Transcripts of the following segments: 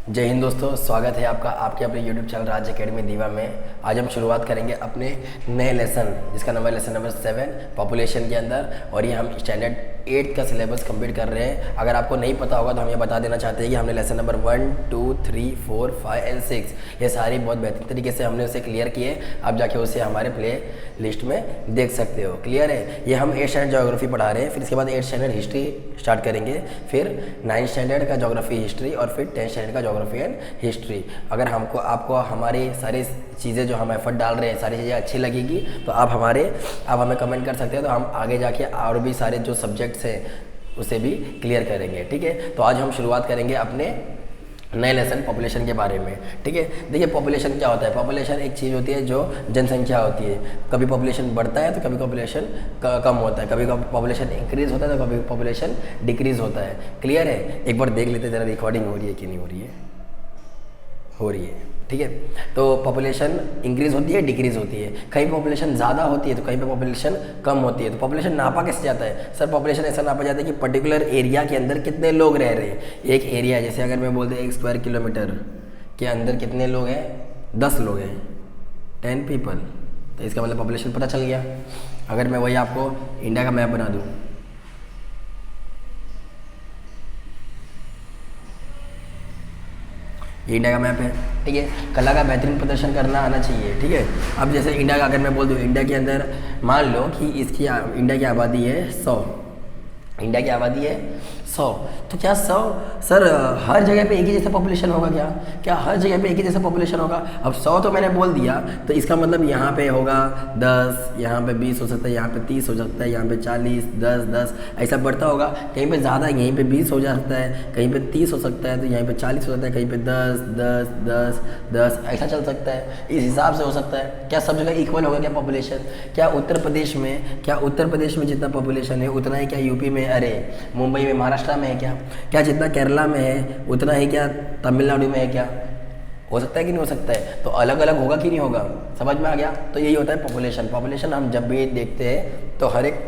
जय हिंद दोस्तों, स्वागत है आपका आपके अपने यूट्यूब चैनल राज अकेडमी दीवा में। आज हम शुरुआत करेंगे अपने नए लेसन जिसका नंबर लेसन नंबर 7 पॉपुलेशन के अंदर, और ये हम स्टैंडर्ड 8 का सिलेबस कंप्लीट कर रहे हैं। अगर आपको नहीं पता होगा तो हम ये बता देना चाहते हैं कि हमने लेसन नंबर 1, 2, 3, 4, 5 एंड 6 ये सारी बहुत बेहतरीन तरीके से हमने उसे क्लियर किए। आप जाके उसे हमारे प्ले लिस्ट में देख सकते हो। क्लियर है। ये हम 8 स्टैंडर्ड ज्योग्राफी पढ़ा रहे हैं, फिर इसके बाद 8 स्टैंडर्ड हिस्ट्री स्टार्ट करेंगे, फिर 9 स्टैंडर्ड का ज्योग्राफी हिस्ट्री, और फिर 10 स्टैंडर्ड का ज्योग्राफी एंड हिस्ट्री। अगर आपको हमारी सारी चीज़ें जो हम एफर्ट डाल रहे हैं सारी चीज़ें अच्छी लगेगी तो आप हमें कमेंट कर सकते हैं, तो हम आगे जाके और भी सारे जो सब्जेक्ट्स हैं उसे भी क्लियर करेंगे। ठीक है, तो आज हम शुरुआत करेंगे अपने नए लेसन पॉपुलेशन के बारे में। ठीक है, देखिए पॉपुलेशन क्या होता है। पॉपुलेशन एक चीज़ होती है जो जनसंख्या होती है। कभी पॉपुलेशन बढ़ता है तो कभी पॉपुलेशन कम होता है, कभी पॉपुलेशन इंक्रीज होता है तो कभी पॉपुलेशन डिक्रीज होता है। क्लियर है। एक बार देख लेते हैं ज़रा रिकॉर्डिंग हो रही है कि नहीं हो रही है। हो रही है। ठीक है, तो पॉपुलेशन इंक्रीज होती है, डिक्रीज होती है। कहीं पॉपुलेशन ज़्यादा होती है तो कहीं पे पॉपुलेशन कम होती है। तो पॉपुलेशन नापा कैसे जाता है? सर पॉपुलेशन ऐसा नापा जाता है कि पर्टिकुलर एरिया के अंदर कितने लोग रह रहे हैं। एक एरिया जैसे अगर मैं बोलते 1 स्क्वायर किलोमीटर के अंदर कितने लोग हैं, 10 लोग हैं, 10 पीपल, तो इसका मतलब पॉपुलेशन पता चल गया। अगर मैं वही आपको इंडिया का मैप बना दूँ, ये इंडिया का मैप है। ठीक है, कला का बेहतरीन प्रदर्शन करना आना चाहिए। ठीक है, अब जैसे इंडिया का अगर मैं बोल दूँ, इंडिया के अंदर मान लो कि इंडिया की आबादी है 100, इंडिया की आबादी है 100, तो क्या 100 सर हर जगह पे एक ही जैसा पॉपुलेशन होगा? क्या हर जगह पे एक ही जैसा पॉपुलेशन होगा? अब 100 तो मैंने बोल दिया, तो इसका मतलब यहाँ पे होगा 10, यहाँ पे 20 हो सकता है, यहाँ पे 30 हो सकता है, यहाँ पे 40, 10, 10 ऐसा बढ़ता होगा। कहीं पे ज़्यादा, यहीं पे 20 हो सकता है, कहीं पे 30 हो सकता है, तो यहीं पे 40 हो सकता है, कहीं पे 10, 10, 10, 10 ऐसा चल सकता है। इस हिसाब से हो सकता है। क्या सब जगह इक्वल होगा क्या पॉपुलेशन? क्या उत्तर प्रदेश में जितना पॉपुलेशन है उतना ही क्या यूपी में, अरे मुंबई में, महाराष्ट्र में है क्या जितना केरला में है उतना ही क्या तमिलनाडु में है? क्या हो सकता है कि नहीं हो सकता है? तो अलग अलग होगा कि नहीं होगा? समझ में आ गया। तो यही होता है पॉपुलेशन हम जब भी देखते हैं तो हर एक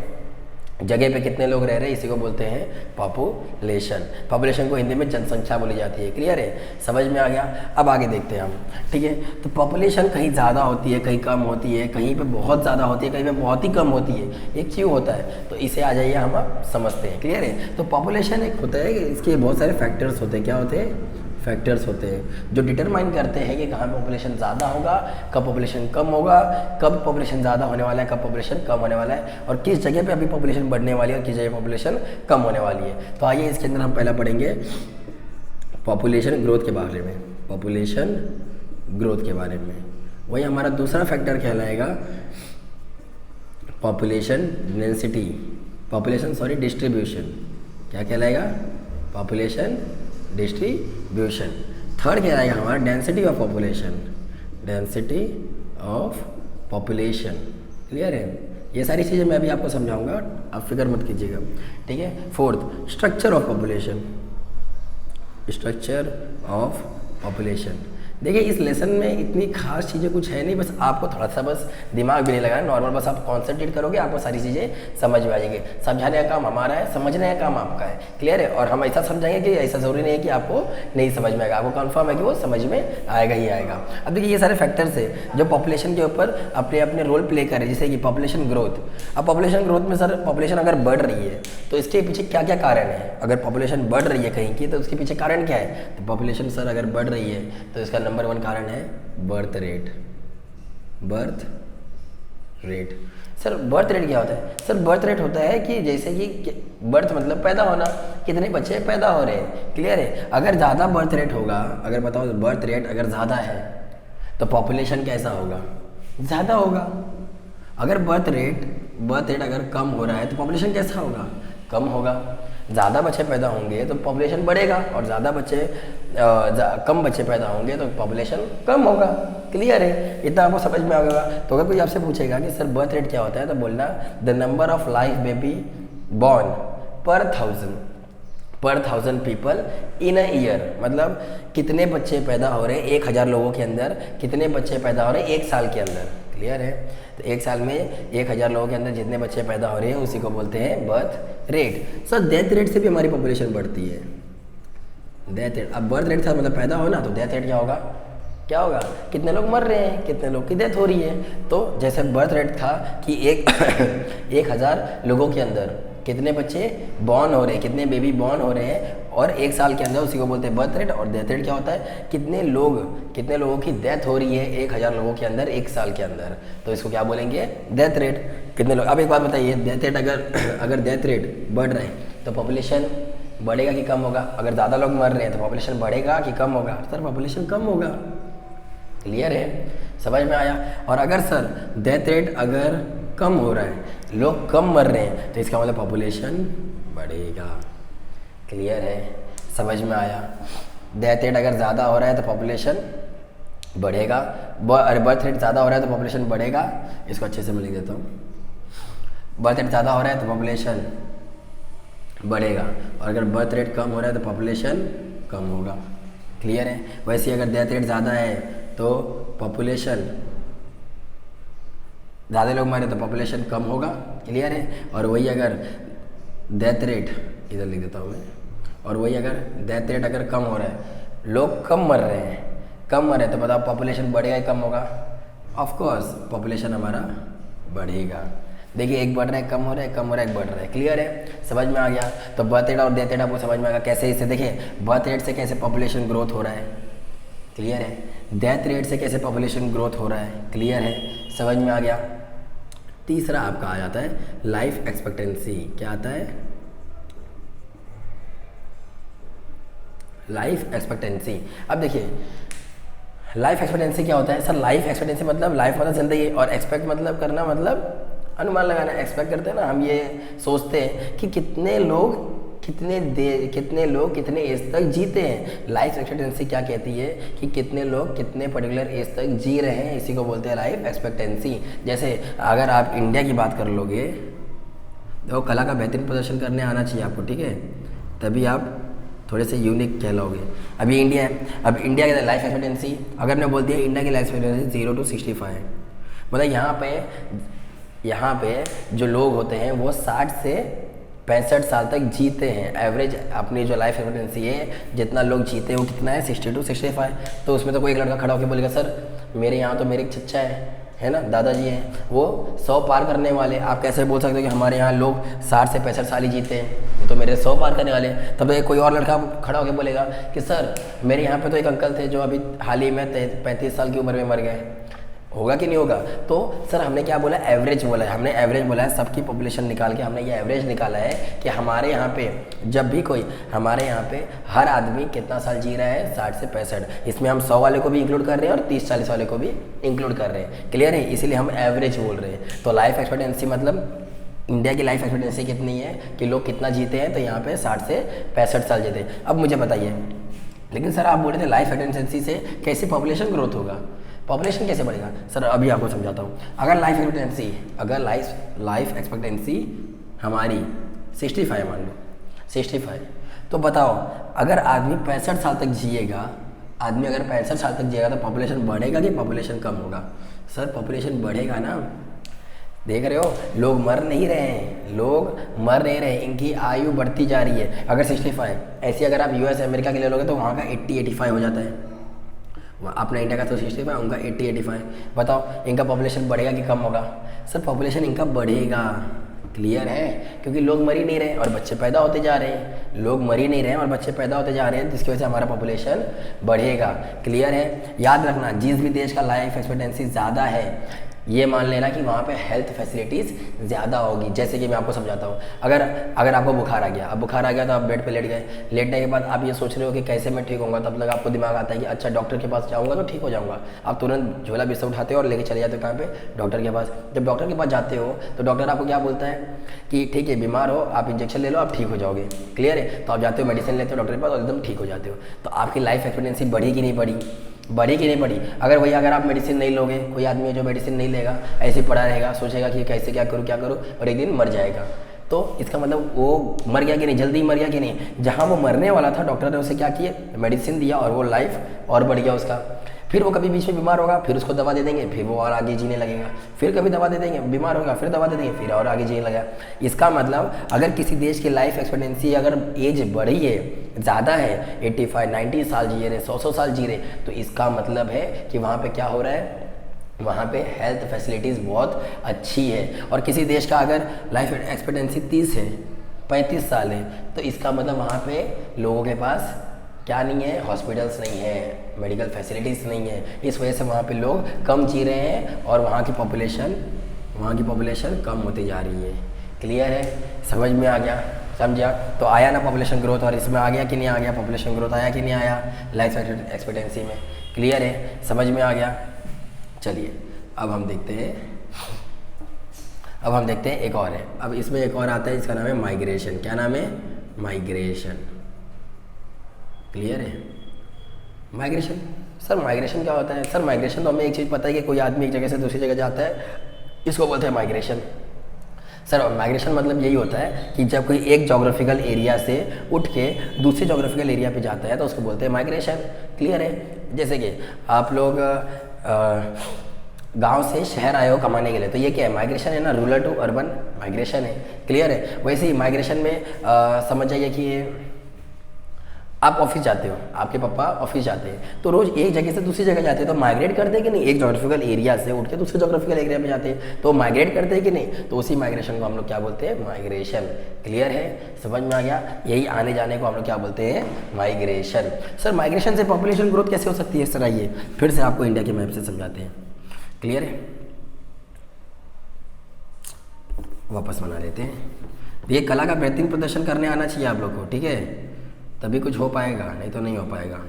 जगह पे कितने लोग रह रहे हैं इसी को बोलते हैं पॉपुलेशन को हिंदी में जनसंख्या बोली जाती है। क्लियर है, समझ में आ गया। अब आगे देखते हैं हम। ठीक है, तो पॉपुलेशन कहीं ज़्यादा होती है, कहीं कम होती है, कहीं पे बहुत ज़्यादा होती है, कहीं पे बहुत ही कम होती है। ये क्यों होता है तो इसे आ जाइए हम अब समझते हैं। क्लियर है, तो पॉपुलेशन एक होता है, इसके बहुत सारे फैक्टर्स होते हैं। क्या होते हैं? फैक्टर्स होते हैं जो डिटरमाइन करते हैं कि कहाँ पॉपुलेशन ज़्यादा होगा, कब पॉपुलेशन कम होगा, कब पॉपुलेशन ज़्यादा होने वाला है, कब पॉपुलेशन कम होने वाला है, और किस जगह पे अभी पॉपुलेशन बढ़ने वाली है और किस जगह पॉपुलेशन कम होने वाली है। तो आइए इसके अंदर हम पहला पढ़ेंगे पॉपुलेशन ग्रोथ के बारे में। पॉपुलेशन ग्रोथ के बारे में वही हमारा दूसरा फैक्टर कहलाएगा पॉपुलेशन डेंसिटी, डिस्ट्रीब्यूशन। क्या कहलाएगा? Population distribution. थर्ड क्या आएगा हमारा? Density of population. क्लियर है, ये सारी चीज़ें मैं अभी आपको समझाऊंगा, आप फिक्र मत कीजिएगा। ठीक है। Fourth, structure of population. देखिए इस लेसन में इतनी खास चीज़ें कुछ है नहीं, बस आपको थोड़ा सा बस दिमाग भी नहीं लगाना, नॉर्मल बस आप कॉन्सेंट्रेट करोगे आपको सारी चीज़ें समझ में आ जाएगी। समझाने का काम हमारा है, समझने का काम आपका है। क्लियर है, और हम ऐसा समझाएंगे कि ऐसा ज़रूरी नहीं है कि आपको नहीं समझ में आएगा, आपको कंफर्म है कि वो समझ में आएगा ही आएगा। अब देखिए ये सारे फैक्टर्स है जो पॉपुलेशन के ऊपर अपने अपने रोल प्ले कर रहे हैं, जैसे कि पॉपुलेशन ग्रोथ। अब पॉपुलेशन ग्रोथ में सर पॉपुलेशन अगर बढ़ रही है तो इसके पीछे क्या क्या कारण है? अगर पॉपुलेशन बढ़ रही है कहीं की तो उसके पीछे कारण क्या है? तो पॉपुलेशन सर अगर बढ़ रही है तो इसका नंबर 1 कारण है birth rate. Sir birth rate क्या होता है? सर बर्थ रेट होता है कि जैसे कि बर्थ मतलब पैदा होना, कितने बच्चे पैदा हो रहे हैं। क्लियर है, अगर ज़्यादा बर्थ रेट होगा, अगर बताओ बर्थ रेट अगर ज़्यादा है तो पॉपुलेशन कैसा होगा? ज़्यादा होगा। अगर बर्थ रेट अगर कम हो रहा है तो पॉपुलेशन कैसा होगा? कम होगा। ज़्यादा बच्चे पैदा होंगे तो पॉपुलेशन बढ़ेगा, और कम बच्चे पैदा होंगे तो पॉपुलेशन कम होगा। क्लियर है, इतना आपको समझ में आ गया। तो अगर कोई आपसे पूछेगा कि सर बर्थ रेट क्या होता है तो बोलना the number of live baby born per thousand people in a year, मतलब कितने बच्चे पैदा हो रहे हैं 1000 लोगों के अंदर, कितने बच्चे पैदा हो रहे हैं 1 साल के अंदर। क्लियर है, तो 1 साल में 1000 लोगों के अंदर जितने बच्चे पैदा हो रहे हैं उसी को बोलते हैं birth rate. Sir death rate से भी हमारी पॉपुलेशन बढ़ती है। डेथ रेट, अब बर्थ रेट था मतलब पैदा हो ना, तो डेथ रेट क्या होगा, क्या होगा, कितने लोग मर रहे हैं, कितने लोग की डेथ हो रही है। तो जैसे बर्थ रेट था कि 1,000 लोगों के अंदर कितने बच्चे बॉर्न हो रहे हैं, कितने बेबी बॉर्न हो रहे हैं, और 1 साल के अंदर, उसी को बोलते हैं बर्थ रेट। और डेथ रेट क्या होता है, कितने लोगों की डेथ हो रही है 1,000 लोगों के अंदर 1 साल के अंदर, तो इसको क्या बोलेंगे, डेथ रेट। कितने लोग, अब एक बात बताइए, डेथ रेट अगर डेथ रेट बढ़ रहे हैं तो पॉपुलेशन बढ़ेगा कि कम होगा, अगर ज़्यादा लोग मर रहे हैं तो पॉपुलेशन बढ़ेगा कि कम होगा, सर पॉपुलेशन कम होगा। क्लियर है, समझ में आया। और अगर सर डेथ रेट अगर कम हो रहा है, लोग कम मर रहे हैं, तो इसका मतलब पॉपुलेशन बढ़ेगा। क्लियर है, समझ में आया। डेथ रेट अगर ज़्यादा हो रहा है तो पॉपुलेशन बढ़ेगा, अरे बर्थ रेट ज़्यादा हो रहा है तो पॉपुलेशन बढ़ेगा, इसको अच्छे से मैं लिख देता हूँ। बर्थ रेट ज़्यादा हो रहा है तो पॉपुलेशन बढ़ेगा, और अगर बर्थ रेट कम हो रहा है तो पॉपुलेशन कम होगा। क्लियर है। वैसे अगर डेथ रेट ज़्यादा है तो पॉपुलेशन, ज़्यादा लोग मरे तो पॉपुलेशन कम होगा। क्लियर है। और वही अगर डेथ रेट, इधर लिख देता हूँ मैं, और वही अगर डेथ रेट अगर कम हो रहा है, लोग कम मर रहे हैं तो बताओ पॉपुलेशन बढ़ेगा या कम होगा, ऑफ कोर्स पॉपुलेशन हमारा बढ़ेगा। देखिए, एक बढ़ रहा है, कम हो रहा है, कम हो रहा है, एक बढ़ रहा है। क्लियर है, समझ में आ गया। तो बर्थ रेट और डेथ रेट आपको समझ में आएगा कैसे, इससे देखिए बर्थ रेट से कैसे पॉपुलेशन ग्रोथ हो रहा है, क्लियर है, डेथ रेट से कैसे पॉपुलेशन ग्रोथ हो रहा है, क्लियर है, समझ में आ गया। तीसरा आपका आ जाता है लाइफ एक्सपेक्टेंसी। क्या आता है, लाइफ एक्सपेक्टेंसी। अब देखिए लाइफ एक्सपेक्टेंसी क्या होता है सर, लाइफ एक्सपेक्टेंसी मतलब लाइफ मतलब जिंदगी, और एक्सपेक्ट मतलब करना, मतलब अनुमान लगाना। एक्सपेक्ट करते हैं ना हम, ये सोचते हैं कि कितने लोग कितने एज तक जीते हैं। लाइफ एक्सपेक्टेंसी क्या कहती है कि कितने लोग कितने पर्टिकुलर एज तक जी रहे हैं, इसी को बोलते हैं लाइफ एक्सपेक्टेंसी। जैसे अगर आप इंडिया की बात कर लोगे तो कला का बेहतरीन प्रदर्शन करने आना चाहिए आपको, ठीक है, तभी आप थोड़े से यूनिक कहलाओगे। अभी इंडिया है, अब इंडिया की लाइफ एक्सपेक्टेंसी अगर मैं बोल दिया इंडिया की लाइफ एक्सपेक्टेंसी 0 to 65, मतलब यहाँ पे जो लोग होते हैं वो 60 से 65 साल तक जीते हैं। एवरेज अपनी जो लाइफ एक्सपेक्टेंसी है, जितना लोग जीते हैं वो कितना है, 60 to 65। तो उसमें तो कोई एक लड़का खड़ा होकर बोलेगा सर मेरे यहाँ तो मेरे एक चच्चा है ना, दादाजी हैं, वो 100 पार करने वाले। आप कैसे बोल सकते हो कि हमारे यहाँ लोग 60 से 65 साल ही जीते हैं, वो तो मेरे 100 पार करने वाले। तब तो कोई और लड़का खड़ा होकर बोलेगा कि सर मेरे यहाँ पे तो एक अंकल थे जो अभी हाल ही में 35 साल की उम्र में मर गए। होगा कि नहीं होगा। तो सर हमने क्या बोला, एवरेज बोला है, हमने एवरेज बोला है, सबकी पॉपुलेशन निकाल के हमने ये एवरेज निकाला है कि हमारे यहाँ पे जब भी कोई, हमारे यहाँ पे हर आदमी कितना साल जी रहा है, 60 से 65। इसमें हम 100 वाले को भी इंक्लूड कर रहे हैं और 30-40 वाले को भी इंक्लूड कर रहे हैं। क्लियर है, इसीलिए हम एवरेज बोल रहे हैं। तो लाइफ एक्सपेक्टेंसी मतलब इंडिया की लाइफ एक्सपेक्टेंसी कितनी है कि लोग कितना जीते हैं, तो यहाँ पे 60 से 65 साल जीते हैं। अब मुझे बताइए, लेकिन सर आप बोल रहे थे लाइफ एक्सपेक्टेंसी से कैसे पॉपुलेशन ग्रोथ होगा, पॉपुलेशन कैसे बढ़ेगा। सर अभी आपको समझाता हूँ। अगर लाइफ एक्सपेक्टेंसी हमारी 65 मान लो, 65, तो बताओ अगर आदमी 65 साल तक जिएगा, अगर 65 साल तक जिएगा तो पॉपुलेशन बढ़ेगा कि पॉपुलेशन कम होगा। सर पॉपुलेशन बढ़ेगा ना, देख रहे हो लोग मर नहीं रहे हैं, इनकी आयु बढ़ती जा रही है। अगर 65, ऐसे अगर आप यूएस अमेरिका के ले लोगे तो वहाँ का 80-85 हो जाता है। अपना इंडिया का तो 65, उनका 80-85। बताओ इनका पॉपुलेशन बढ़ेगा कि कम होगा। सर पॉपुलेशन इनका बढ़ेगा। क्लियर है, क्योंकि लोग मर ही नहीं रहे और बच्चे पैदा होते जा रहे हैं, जिसकी वजह से हमारा पॉपुलेशन बढ़ेगा। क्लियर है, याद रखना जिस भी देश का लाइफ एक्सपेक्टेंसी ज़्यादा है, ये मान लेना कि वहाँ पे हेल्थ फैसिलिटीज़ ज़्यादा होगी। जैसे कि मैं आपको समझाता हूँ, अगर आपको बुखार आ गया तो आप बेड पे लेट गए, लेटने के बाद आप ये सोच रहे हो कि कैसे मैं ठीक होऊंगा, तब तक आपको दिमाग आता है कि अच्छा डॉक्टर के पास जाऊँगा तो ठीक हो जाऊँगा। आप तुरंत झोला बिस्तर उठाते हो और लेके चले जाते हो कहाँ पे, डॉक्टर के पास। जब डॉक्टर के पास जाते हो तो डॉक्टर आपको क्या बोलता है कि ठीक है बीमार हो, आप इंजेक्शन ले लो, आप ठीक हो जाओगे। क्लियर है, तो आप जाते हो मेडिसिन लेते हो डॉक्टर के पास और एकदम ठीक हो जाते हो। तो आपकी लाइफ एक्सपेक्टेंसी बढ़ी कि नहीं बढ़ी। अगर आप मेडिसिन नहीं लोगे, कोई आदमी है जो मेडिसिन नहीं लेगा, ऐसे पड़ा रहेगा, सोचेगा कि कैसे क्या करूँ और एक दिन मर जाएगा। तो इसका मतलब वो मर गया कि नहीं, जल्दी मर गया कि नहीं। जहाँ वो मरने वाला था डॉक्टर ने उसे क्या किया, मेडिसिन दिया और वो लाइफ और बढ़ गया उसका। फिर वो कभी बीच में बीमार होगा, फिर उसको दवा दे देंगे, फिर वो और आगे जीने लगेगा, फिर कभी दवा दे देंगे, बीमार होगा, फिर दवा दे देंगे, फिर और आगे जीने लगेगा। इसका मतलब अगर किसी देश की लाइफ एक्सपेक्टेंसी अगर एज बढ़ी है, ज़्यादा है, 85 90 साल जी रहे, 100 साल जी रहे, तो इसका मतलब है कि वहाँ पे क्या हो रहा है, वहाँ पे हेल्थ फैसिलिटीज़ बहुत अच्छी है। और किसी देश का अगर लाइफ एक्सपेक्टेंसी 30 है, 35 साल है, तो इसका मतलब वहाँ पे लोगों के पास क्या नहीं है, हॉस्पिटल्स नहीं है, मेडिकल फैसिलिटीज़ नहीं है। इस वजह से वहाँ पे लोग कम जी रहे हैं और वहाँ की पॉपुलेशन कम होती जा रही है। क्लियर है, समझ में आ गया, समझा? तो आया ना पॉपुलेशन ग्रोथ, और इसमें आ गया कि नहीं आ गया, पॉपुलेशन ग्रोथ आया कि नहीं आया लाइफ एक्सपेक्टेंसी में। क्लियर है, समझ में आ गया। चलिए अब हम देखते हैं एक और है। अब इसमें एक और आता है, इसका नाम है माइग्रेशन। क्या नाम है? माइग्रेशन। क्लियर है? माइग्रेशन, सर माइग्रेशन क्या होता है? सर माइग्रेशन तो हमें एक चीज़ पता है कि कोई आदमी एक जगह से दूसरी जगह जाता है, इसको बोलते हैं माइग्रेशन। सर माइग्रेशन मतलब यही होता है कि जब कोई एक जोग्राफिकल एरिया से उठ के दूसरे जोग्राफिकल एरिया पे जाता है तो उसको बोलते हैं माइग्रेशन। क्लियर है? जैसे कि आप लोग गांव से शहर आए हो कमाने के लिए, तो ये क्या है? माइग्रेशन है ना, रूरल टू अर्बन माइग्रेशन है। क्लियर है? वैसे ही माइग्रेशन में समझ जाइए कि आप ऑफिस जाते हो, आपके पापा ऑफिस जाते हैं, तो रोज़ एक जगह से दूसरी जगह जाते हैं, तो माइग्रेट करते हैं कि नहीं? एक जोग्राफिकल एरिया से उठ के दूसरे जोग्राफिकल एरिया में जाते हैं, तो माइग्रेट करते हैं कि नहीं? तो उसी माइग्रेशन को हम लोग क्या बोलते हैं? माइग्रेशन। क्लियर है? समझ में आ गया? यही आने जाने को हम लोग क्या बोलते हैं? माइग्रेशन। सर माइग्रेशन से पॉपुलेशन ग्रोथ कैसे हो सकती है? सर आइए फिर से आपको इंडिया के मैप से समझाते हैं। क्लियर है? वापस बना लेते हैं। ये कला का बेहतरीन प्रदर्शन करने आना चाहिए आप लोग को, ठीक है? तभी कुछ हो पाएगा, नहीं तो नहीं हो पाएगा।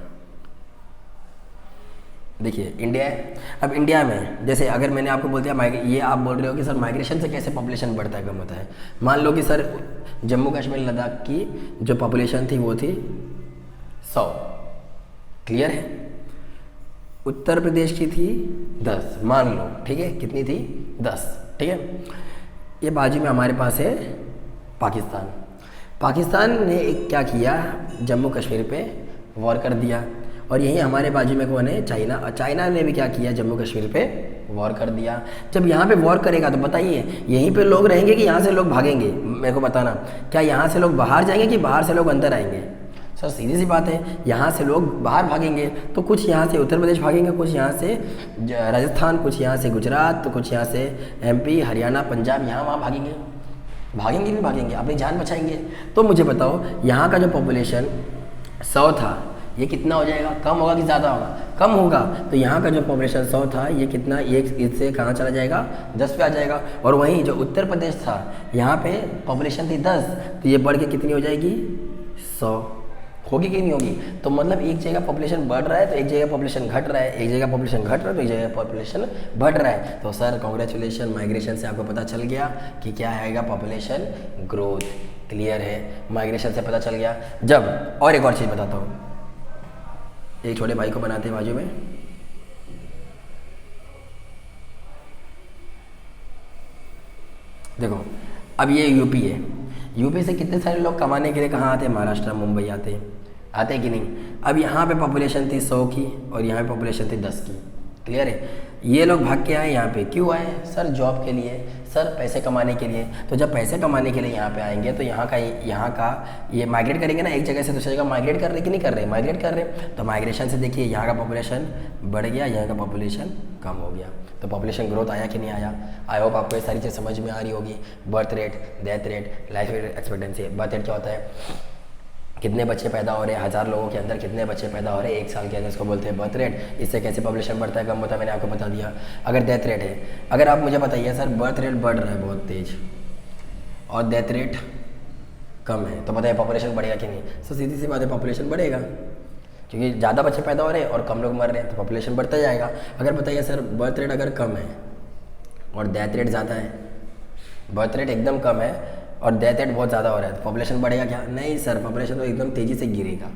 देखिए इंडिया है, अब इंडिया में जैसे अगर मैंने आपको बोल दिया ये आप बोल रहे हो कि सर माइग्रेशन से कैसे पॉपुलेशन बढ़ता है, कम होता है। मान लो कि सर जम्मू कश्मीर लद्दाख की जो पॉपुलेशन थी वो थी 100। क्लियर है? उत्तर प्रदेश की थी 10, मान लो, ठीक है? कितनी थी? 10। ठीक है? ये बाजू में हमारे पास है पाकिस्तान ने एक क्या किया, जम्मू कश्मीर पे वॉर कर दिया। और यहीं हमारे बाजू में कौन है? चाइना ने भी क्या किया? जम्मू कश्मीर पे वॉर कर दिया। जब यहाँ पे वॉर करेगा तो बताइए यहीं पे लोग रहेंगे कि यहाँ से लोग भागेंगे? मेरे को बताना, क्या यहाँ से लोग बाहर जाएंगे कि बाहर से लोग अंदर आएंगे? सर सीधी सी बात है, यहाँ से लोग बाहर भागेंगे, तो कुछ यहाँ से उत्तर प्रदेश भागेंगे, कुछ यहाँ से राजस्थान, कुछ यहाँ से गुजरात, तो कुछ यहाँ से MP, हरियाणा, पंजाब, यहाँ वहाँ भागेंगे नहीं भागेंगे, अपनी जान बचाएंगे। तो मुझे बताओ यहाँ का जो पॉपुलेशन 100 था, ये कितना हो जाएगा? कम होगा कि ज़्यादा होगा? कम होगा। तो यहाँ का जो पॉपुलेशन 100 था, ये कितना, ये इससे कहाँ चला जाएगा? 10 पे आ जाएगा। और वहीं जो उत्तर प्रदेश था, यहाँ पे पॉपुलेशन थी 10, तो ये बढ़ के कितनी हो जाएगी? 100। होगी कि नहीं होगी? तो मतलब एक जगह पॉपुलेशन बढ़ रहा है तो एक जगह पॉपुलेशन घट रहा है, एक जगह पॉपुलेशन घट रहा है तो एक जगह पॉपुलेशन बढ़ रहा है। तो सर कॉन्ग्रेचुलेशन, माइग्रेशन से आपको पता चल गया कि क्या आएगा? Population growth. क्लियर है? माइग्रेशन से पता चल गया। जब और एक और चीज़ बताता हूँ, एक छोटे भाई को बनाते हैं बाजू में, देखो अब ये यूपी है, यूपी से कितने सारे लोग कमाने के लिए कहाँ आते हैं? महाराष्ट्र, मुंबई आते हैं कि नहीं? अब यहाँ पे पॉपुलेशन थी 100 की और यहाँ पे पॉपुलेशन थी 10 की। क्लियर है? ये लोग भाग के आए यहाँ पे, क्यों आए? सर जॉब के लिए, सर पैसे कमाने के लिए। तो जब पैसे कमाने के लिए यहाँ पे आएंगे तो यहाँ का ये माइग्रेट करेंगे ना, एक जगह से दूसरी जगह माइग्रेट कर रहे कि नहीं कर रहे? माइग्रेट कर रहे। तो माइग्रेशन से देखिए यहाँ का पॉपुलेशन बढ़ गया, यहाँ का पॉपुलेशन कम हो गया। तो पॉपुलेशन ग्रोथ आया कि नहीं आया? आई होप आपको ये सारी चीज़ समझ में आ रही होगी। Birth rate, death rate, life expectancy. Birth rate क्या होता है? कितने बच्चे पैदा हो रहे हैं, 1000 लोगों के अंदर कितने बच्चे पैदा हो रहे हैं एक साल के अंदर, इसको बोलते हैं बर्थ रेट। इससे कैसे पॉपुलेशन बढ़ता है, कम होता है, मैंने आपको बता दिया। अगर डेथ रेट है, अगर आप मुझे बताइए सर बर्थ रेट बढ़ रहा है बहुत तेज और डेथ रेट कम है, तो बताइए पॉपुलेशन बढ़ेगा कि नहीं? तो सीधी सी बात है, पॉपुलेशन बढ़ेगा, क्योंकि ज़्यादा बच्चे पैदा हो रहे हैं और कम लोग मर रहे हैं, तो पॉपुलेशन बढ़ता जाएगा। अगर बताइए सर बर्थ रेट अगर कम है और डेथ रेट ज़्यादा है, बर्थ रेट एकदम कम है और डेथ रेट बहुत ज़्यादा हो रहा है, तो पॉपुलेशन बढ़ेगा क्या? नहीं सर, पॉपुलेशन तो एकदम तेज़ी से गिरेगा।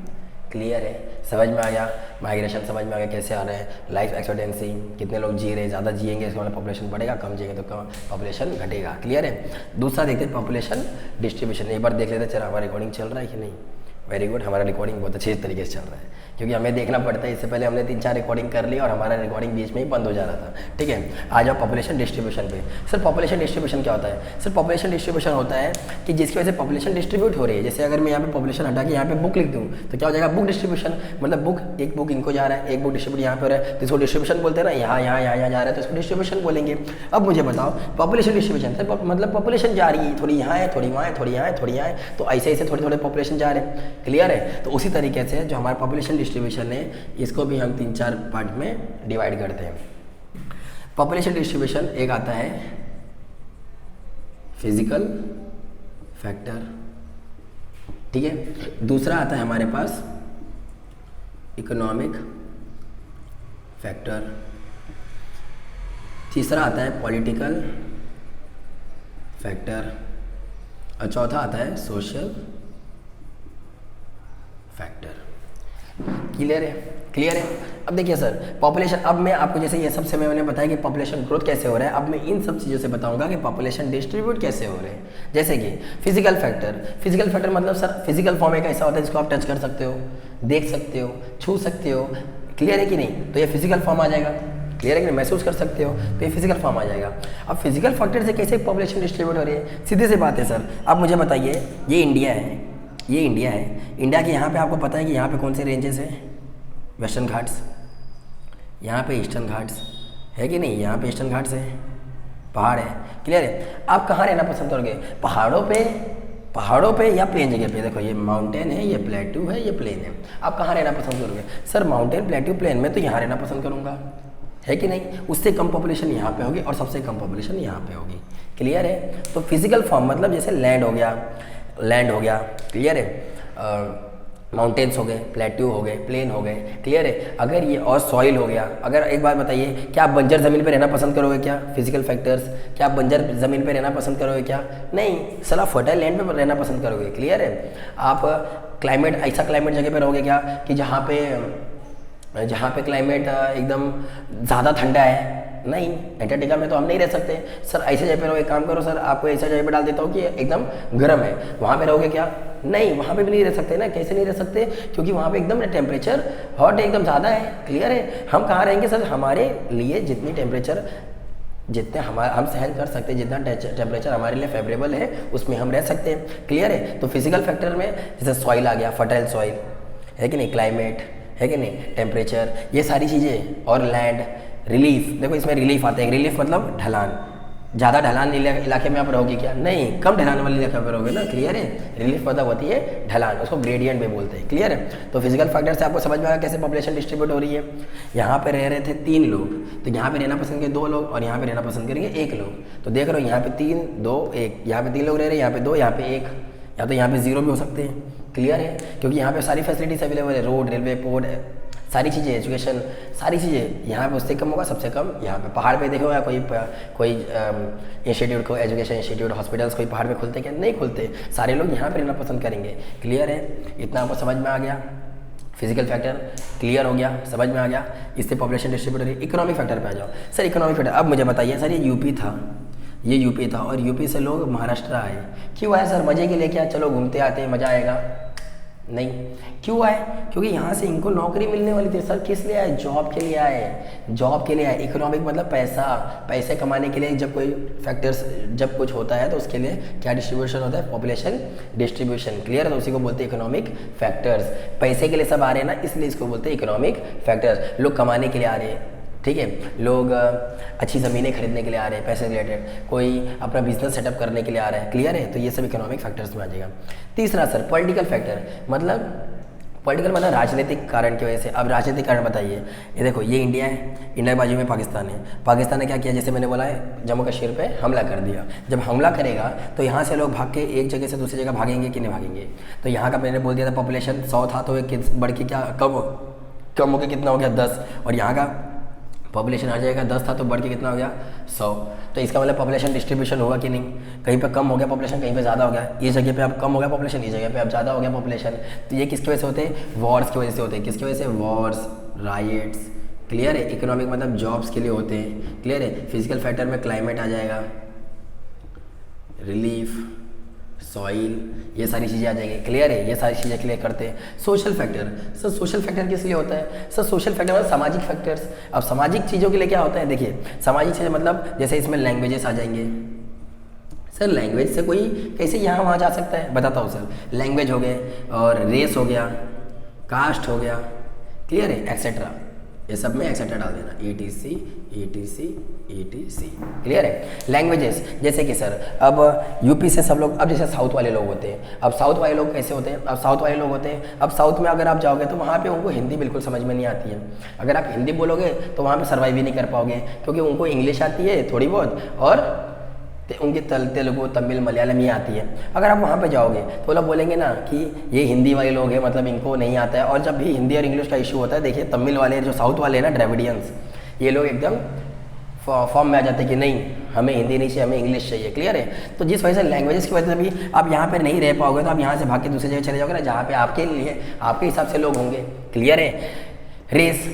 क्लियर है? समझ में आ गया? माइग्रेशन समझ में आ गया कैसे आ रहा है? लाइफ एक्सपेक्टेंसी, कितने लोग जी रहे हैं, ज़्यादा जिएंगे इसका मतलब पॉपुलेशन बढ़ेगा, कम जिएंगे तो कम पॉपुलेशन घटेगा। क्लियर है? दूसरा देखते हैं पॉपुलेशन डिस्ट्रीब्यूशन। एक बार देख लेते, चलो हमारा रिकॉर्डिंग चल रहा है कि नहीं। वेरी गुड, हमारा रिकॉर्डिंग बहुत अच्छे तरीके से चल रहा है, क्योंकि हमें देखना पड़ता है। इससे पहले हमने 3-4 रिकॉर्डिंग कर ली और हमारा रिकॉर्डिंग बीच में ही बंद हो जा रहा था। ठीक है, आ जाओ पॉपुलेशन डिस्ट्रीब्यूशन पे। सर पॉपुलेशन डिस्ट्रीब्यूशन क्या होता है? सर पॉपुलेशन डिस्ट्रीब्यूशन होता है कि जिसकी वजह से पॉपुलेशन डिस्ट्रीब्यूट हो रही है। जैसे अगर मैं यहाँ पे पॉपुलेशन हटा के यहाँ पे बुक लिख दूँ तो क्या हो जाएगा? बुक डिस्ट्रीब्यूशन, मतलब बुक, एक बुक इनको जा रहा है, एक बुक डिस्ट्रीब्यूट यहाँ पे हो रहा है, तो इसको डिस्ट्रीब्यूशन बोलते हैं ना। यहाँ यहाँ यहाँ यहाँ जा रहा है तो इसको डिस्ट्रीब्यूशन बोलेंगे। अब मुझे बताओ पॉपुलेशन डिस्ट्रीब्यूशन सर मतलब पॉपुलेशन जा रही है, थोड़ी यहाँ है, थोड़ी वहाँ है, थोड़ी यहाँ है, थोड़ी यहाँ है, तो ऐसे ऐसे थोड़े थोड़े पॉपुलेशन जा रहे हैं। क्लियर है? तो उसी तरीके से जो हमारा पॉपुलेशन डिस्ट्रीब्यूशन है इसको भी हम 3-4 पार्ट में डिवाइड करते हैं। पॉपुलेशन डिस्ट्रीब्यूशन एक आता है फिजिकल फैक्टर, ठीक है। दूसरा आता है हमारे पास इकोनॉमिक फैक्टर। तीसरा आता है पॉलिटिकल फैक्टर और चौथा आता है सोशल फैक्टर। क्लियर है? क्लियर है? अब देखिए सर पॉपुलेशन, अब मैं आपको जैसे ये सबसे मैंने बताया कि पॉपुलेशन ग्रोथ कैसे हो रहा है, अब मैं इन सब चीज़ों से बताऊंगा कि पॉपुलेशन डिस्ट्रीब्यूट कैसे हो रहे हैं। जैसे कि फिजिकल फैक्टर, फिजिकल फैक्टर मतलब सर फिजिकल फॉर्म एक ऐसा होता है जिसको आप टच कर सकते हो, देख सकते हो, छू सकते हो। क्लियर है कि नहीं? तो ये फिजिकल फॉर्म आ जाएगा। क्लियर है कि नहीं? महसूस कर सकते हो, तो ये फिजिकल फॉर्म आ जाएगा। अब फिजिकल फैक्टर से कैसे पॉपुलेशन डिस्ट्रीब्यूट हो रही है? सीधे सी बात है सर। अब मुझे बताइए, ये इंडिया है, ये इंडिया है। इंडिया के यहाँ पे आपको पता है कि यहाँ पे कौन से रेंजेस हैं? वेस्टर्न घाट्स, यहाँ पे ईस्टर्न घाट्स है कि नहीं? यहाँ पे ईस्टर्न घाट्स है, पहाड़ है। क्लियर है? आप कहाँ रहना पसंद करोगे? पहाड़ों पे या प्लेन जगह पे? देखो ये माउंटेन है, ये प्लेट्यू है, ये प्लेन है। आप कहाँ रहना पसंद करोगे? सर माउंटेन, प्लेट्यू, प्लेन में तो यहाँ रहना पसंद करूँगा, है कि नहीं? उससे कम पॉपुलेशन यहाँ पे होगी और सबसे कम पॉपुलेशन यहाँ पे होगी। क्लियर है? तो फिजिकल फॉर्म मतलब जैसे लैंड हो गया। क्लियर है? माउंटेन्स हो गए, प्लेट्यू हो गए, प्लेन हो गए। क्लियर है? अगर ये और सॉइल हो गया। अगर एक बात बताइए, क्या आप बंजर ज़मीन पे रहना पसंद करोगे क्या? फिजिकल फैक्टर्स, क्या आप बंजर ज़मीन पे रहना पसंद करोगे क्या? नहीं, सर आप फर्टाइल लैंड पे रहना पसंद करोगे। क्लियर है? आप क्लाइमेट, ऐसा क्लाइमेट जगह पे रहोगे क्या कि जहाँ पे क्लाइमेट एकदम ज़्यादा ठंडा है? नहीं, एंटार्क्टिका में तो हम नहीं रह सकते। सर ऐसे जगह पे रहो, एक काम करो सर, आपको ऐसा जगह पे डाल देता हूँ कि एकदम गर्म है, वहाँ पे रहोगे क्या? नहीं, वहाँ पे भी नहीं रह सकते ना। कैसे नहीं रह सकते? क्योंकि वहाँ पे एकदम टेम्परेचर हॉट एकदम ज़्यादा है। क्लियर है? हम कहाँ रहेंगे सर? हमारे लिए जितनी टेम्परेचर, जितने हम सहन कर सकते हैं, जितना टेम्परेचर हमारे लिए फेवरेबल है उसमें हम रह सकते हैं। क्लियर है? तो फिजिकल फैक्टर में जैसे सॉइल आ गया, फर्टाइल सॉइल है कि नहीं, क्लाइमेट है कि नहीं, टेम्परेचर, ये सारी चीज़ें, और लैंड, रिलीफ। देखो इसमें रिलीफ आते हैं। रिलीफ मतलब ढलान। ज़्यादा ढलान इलाके में आप रहोगे क्या? नहीं, कम ढलान वाले इलाके में रहोगे ना। क्लियर है? रिलीफ मतलब होती है ढलान, उसको ग्रेडियंट में बोलते हैं। क्लियर है? तो फिजिकल फैक्टर से आपको समझ में आया कैसे पॉपुलेशन डिस्ट्रीब्यूट हो रही है। यहाँ पे रह रहे थे 3 लोग, तो यहाँ पे रहना पसंद करेंगे 2 लोग और यहाँ पे रहना पसंद करेंगे 1 लोग। तो देख रहे हो यहाँ पे 3, 2, 1, यहाँ पे 3 लोग रह रहे हैं, यहाँ पे 2, यहाँ पे 1, या तो यहाँ पे 0 भी हो सकते हैं। क्लियर है? क्योंकि यहाँ पे सारी फैसिलिटीज अवेलेबल है, रोड, रेलवे, पोर्ट, सारी चीज़ें, एजुकेशन, सारी चीज़ें। यहाँ पे उससे कम होगा, सबसे कम यहाँ पे। पहाड़ पे देखो या कोई इंस्टीट्यूट, को एजुकेशन इंस्टीट्यूट, हॉस्पिटल्स कोई पहाड़ पे खुलते क्या? नहीं खुलते। सारे लोग यहाँ पे रहना पसंद करेंगे। क्लियर है? इतना आपको समझ में आ गया? फिजिकल फैक्टर क्लियर हो गया, समझ में आ गया। इससे पॉपुलेशन डिस्ट्रीब्यूटर। इकोनॉमिक फैक्टर पे आ जाओ सर। इकोनॉमिक फैक्टर, अब मुझे बताइए सर, ये यूपी था और यूपी से लोग महाराष्ट्र आए। क्यों आए सर? मज़े के लिए क्या? चलो घूमते आते हैं, मज़ा आएगा? नहीं। क्यों आए? क्योंकि यहाँ से इनको नौकरी मिलने वाली थी। सर किस लिए आए? जॉब के लिए आए, जॉब के लिए आए। इकोनॉमिक मतलब पैसे कमाने के लिए। जब कोई फैक्टर्स, जब कुछ होता है तो उसके लिए क्या डिस्ट्रीब्यूशन होता है? Population distribution. क्लियर है? तो उसी को बोलते हैं इकोनॉमिक फैक्टर्स। पैसे के लिए सब आ रहे हैं ना, इसलिए इसको बोलते हैं इकोनॉमिक फैक्टर्स। लोग कमाने के लिए आ रहे हैं, ठीक है, लोग अच्छी ज़मीनें खरीदने के लिए आ रहे हैं, पैसे रिलेटेड, कोई अपना बिजनेस सेटअप करने के लिए आ रहा है। क्लियर है? तो ये सब इकोनॉमिक फैक्टर्स में आ जाएगा। तीसरा सर पॉलिटिकल फैक्टर, मतलब पॉलिटिकल मतलब राजनीतिक कारण की वजह से। अब राजनीतिक कारण बताइए। ये देखो, ये इंडिया है, इंडिया के बाजू में पाकिस्तान है। पाकिस्तान ने क्या किया? जैसे मैंने बोला है, जम्मू कश्मीर पे हमला कर दिया। जब हमला करेगा तो यहाँ से लोग भाग के एक जगह से दूसरी जगह भागेंगे कि नहीं भागेंगे? तो यहाँ का मैंने बोल दिया था पॉपुलेशन 100 था, तो बढ़ के क्या कम हो गया? कितना हो गया? 10। और यहाँ का पॉपुलेशन आ जाएगा, 10 था तो बढ़ के कितना हो गया? 100। तो इसका मतलब पॉपुलेशन डिस्ट्रीब्यूशन होगा कि नहीं? कहीं पे कम हो गया पॉपुलेशन, कहीं पे ज़्यादा हो गया। ये जगह पे अब कम हो गया पॉपुलेशन, इस जगह पे अब ज़्यादा हो गया पॉपुलेशन। तो ये किसकी वजह से होते हैं? वॉर्स की वजह से होते हैं। किसकी वजह से? Wars, rights. क्लियर है? इकोनॉमिक मतलब जॉब्स के लिए होते हैं। क्लियर है? फिजिकल फैक्टर में क्लाइमेट आ जाएगा, रिलीफ, सॉइल, ये सारी चीज़ें आ जाएंगी। क्लियर है, ये सारी चीज़ें क्लियर करते हैं। Social factor, sir social factor किस लिए होता है? सर सोशल फैक्टर मतलब सामाजिक फैक्टर्स। अब सामाजिक चीज़ों के लिए क्या होता है, देखिए सामाजिक चीज़ें मतलब जैसे इसमें लैंग्वेजेस आ जाएंगे। सर लैंग्वेज से कोई कैसे यहाँ वहाँ जा सकता है, बताता हूँ सर। लैंग्वेज हो गए और रेस हो गया, कास्ट हो गया, क्लियर है, एक्सेट्रा, ये सब में एक्सेट्रा डाल देना, ETC ETC ETC, क्लियर है। लैंग्वेजेस जैसे कि सर अब यूपी से सब लोग, अब जैसे साउथ वाले लोग होते हैं, अब साउथ वाले लोग कैसे होते हैं, अब साउथ वाले लोग होते हैं, अब साउथ में अगर आप जाओगे तो वहाँ पे उनको हिंदी बिल्कुल समझ में नहीं आती है। अगर आप हिंदी बोलोगे तो वहाँ पे सर्वाइव भी नहीं कर पाओगे, क्योंकि उनको इंग्लिश आती है थोड़ी बहुत और उनकी तेलुगु तमिल मलयालम ही आती है। अगर आप वहाँ पे जाओगे तो वो लोग बोलेंगे ना कि ये हिंदी वाले लोग हैं, मतलब इनको नहीं आता है। और जब भी हिंदी और इंग्लिश का इशू होता है, देखिए तमिल वाले जो साउथ वाले हैं ना, द्रविडियंस, ये लोग एकदम फॉर्म में आ जाते हैं कि नहीं हमें हिंदी नहीं चाहिए, हमें इंग्लिश चाहिए। क्लियर है। तो जिस वजह से लैंग्वेजेस की वजह से भी आप यहाँ पे नहीं रह पाओगे, तो आप यहाँ से भाग के दूसरी जगह चले जाओगे ना, जहाँ पे आपके लिए आपके हिसाब से लोग होंगे। क्लियर है। रेस,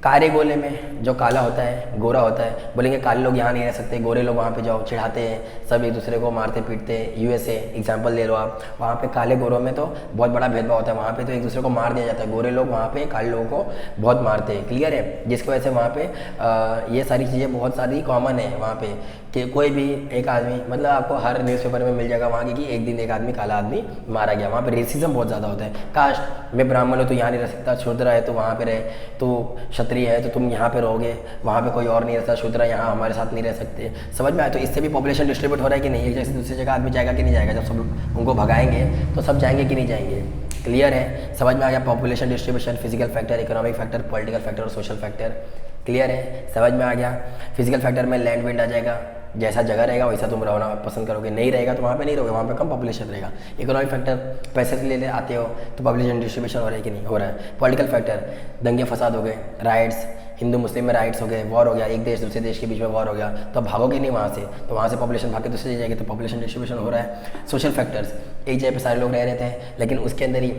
काले गोले में जो काला होता है, गोरा होता है, बोलेंगे काले लोग यहाँ नहीं रह सकते, गोरे लोग वहाँ पे जाओ, चिढ़ाते हैं, सब एक दूसरे को मारते पीटते हैं। USA एग्जांपल ले लो आप, वहाँ पे काले गोरों में तो बहुत बड़ा भेदभाव होता है, वहाँ पे तो एक दूसरे को मार दिया जाता है। गोरे लोग वहाँ पे काले लोगों को बहुत मारते हैं। क्लियर है। जिसकी वजह से वहाँ पे ये सारी चीज़ें बहुत सारी कॉमन है वहाँ पे, कि कोई भी एक आदमी, मतलब आपको हर न्यूज़पेपर में मिल जाएगा वहाँ की, कि एक दिन एक आदमी काला आदमी मारा गया। वहाँ पे रेसिज्म बहुत ज़्यादा होता है। कास्ट में ब्राह्मण हो तो यहाँ नहीं रह सकता, शूद्र है तो वहाँ पे रहे, तो क्षत्रिय है तो तुम यहाँ पे रहोगे, वहाँ पे कोई और नहीं रहता, शूद्र यहाँ हमारे साथ नहीं रह सकते। समझ में आया। तो इससे भी पॉपुलेशन डिस्ट्रीब्यूट हो रहा है कि नहीं, एक जगह से दूसरी जगह आदमी जाएगा कि नहीं जाएगा। जब सब उनको भगाएंगे तो सब जाएंगे कि नहीं जाएंगे। क्लियर है। समझ में आ गया। Population distribution, physical factor, economic factor, political factor और सोशल फैक्टर। क्लियर है। समझ में आ गया। फिजिकल फैक्टर में लैंड विंड आ जाएगा, जैसा जगह रहेगा वैसा तुम रहना पसंद करोगे, नहीं रहेगा तो वहाँ पे नहीं रहोगे, वहाँ पे कम पॉपुलेशन रहेगा। इकोनॉमिक फैक्टर, पैसे से ले आते हो तो पॉपुलेशन डिस्ट्रीब्यूशन हो रहा है कि नहीं हो रहा है। पॉलिटिकल फैक्टर, दंगे फसाद हो गए, राइट्स, हिंदू मुस्लिम में राइट्स हो गए, वॉर हो गया, एक देश दूसरे देश के बीच में वॉर हो गया, तो भागोगे नहीं वहाँ से, तो वहाँ से पॉपुलेशन भाग के दूसरी जगह जाएगी, तो पॉपुलेशन डिस्ट्रीब्यूशन हो रहा है। सोशल फैक्टर्स, एक जगह पे सारे लोग रह रहे थे, लेकिन उसके अंदर ही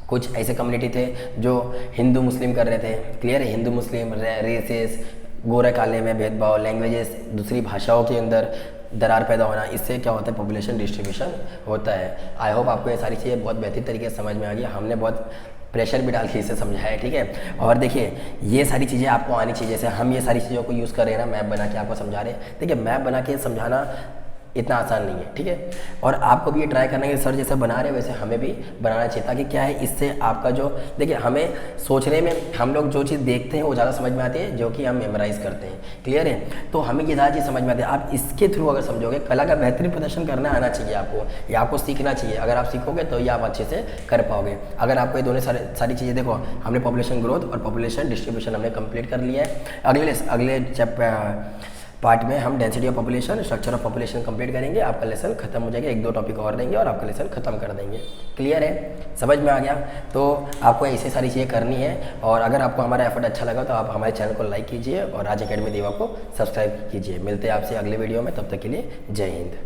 कुछ ऐसे कम्युनिटी थे जो हिंदू मुस्लिम कर रहे थे। क्लियर है। हिंदू मुस्लिम, रेसेस, गोरे काले में भेदभाव, लैंग्वेजेस, दूसरी भाषाओं के अंदर दरार पैदा होना, इससे क्या होता है, पॉपुलेशन डिस्ट्रीब्यूशन होता है। आई होप आपको ये सारी चीज़ें बहुत बेहतर तरीके से समझ में आ गई। हमने बहुत प्रेशर भी डाल के इसे समझाया है, ठीक है। और देखिए ये सारी चीज़ें आपको आनी चाहिए, जैसे हम ये सारी चीज़ों को यूज़ कर रहे हैं ना, मैप बना के आपको समझा रहे हैं। देखिए मैप बना के समझाना इतना आसान नहीं है, ठीक है। और आपको भी ये ट्राई करना है कि सर जैसे बना रहे हैं वैसे हमें भी बनाना चाहिए, ताकि क्या है, इससे आपका जो, देखिए हमें सोचने में हम लोग जो चीज़ देखते हैं वो ज़्यादा समझ में आती है, जो कि हम मेमोराइज़ करते हैं। क्लियर है। तो हमें ये ज़्यादा चीज़ समझ में आती है। आप इसके थ्रू अगर समझोगे, कला का बेहतरीन प्रदर्शन करना आना चाहिए आपको, या आपको सीखना चाहिए। अगर आप सीखोगे तो ये आप अच्छे से कर पाओगे। अगर आपको ये दोनों सारी चीज़ें, देखो हमने पॉपुलेशन ग्रोथ और पॉपुलेशन डिस्ट्रीब्यूशन हमने कंप्लीट कर लिया है। अगले पार्ट में हम density of population, structure of population complete करेंगे। आपका लेसन खत्म हो जाएगा, 1-2 टॉपिक और देंगे और आपका लेसन खत्म कर देंगे। क्लियर है। समझ में आ गया। तो आपको ऐसी सारी चीज़ें करनी है। और अगर आपको हमारा एफर्ट अच्छा लगा तो आप हमारे चैनल को लाइक कीजिए और राज अकेडमी देवा को सब्सक्राइब कीजिए। मिलते हैं आपसे अगले वीडियो में, तब तक के लिए जय हिंद।